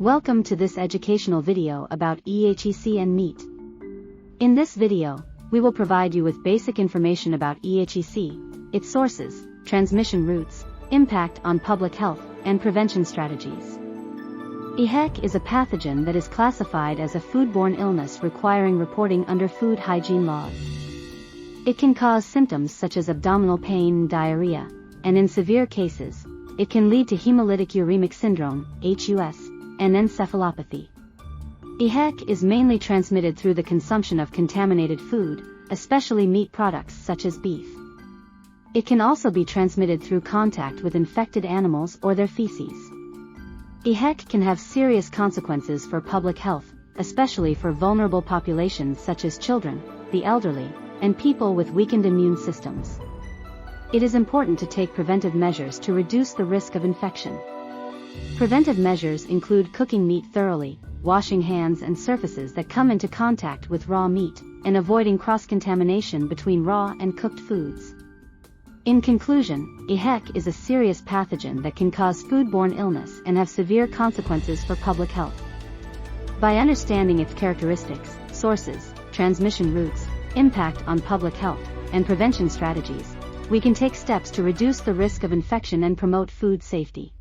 Welcome to this educational video about EHEC and meat. In this video, we will provide you with basic information about EHEC, its sources, transmission routes, impact on public health, and prevention strategies. EHEC is a pathogen that is classified as a foodborne illness requiring reporting under food hygiene laws. It can cause symptoms such as abdominal pain and diarrhea, and in severe cases, it can lead to hemolytic uremic syndrome, HUS, and encephalopathy. EHEC is mainly transmitted through the consumption of contaminated food, especially meat products such as beef. It can also be transmitted through contact with infected animals or their feces. EHEC can have serious consequences for public health, especially for vulnerable populations such as children, the elderly, and people with weakened immune systems. It is important to take preventive measures to reduce the risk of infection. Preventive measures include cooking meat thoroughly, washing hands and surfaces that come into contact with raw meat, and avoiding cross-contamination between raw and cooked foods. In conclusion, EHEC is a serious pathogen that can cause foodborne illness and have severe consequences for public health. By understanding its characteristics, sources, transmission routes, impact on public health, and prevention strategies, we can take steps to reduce the risk of infection and promote food safety.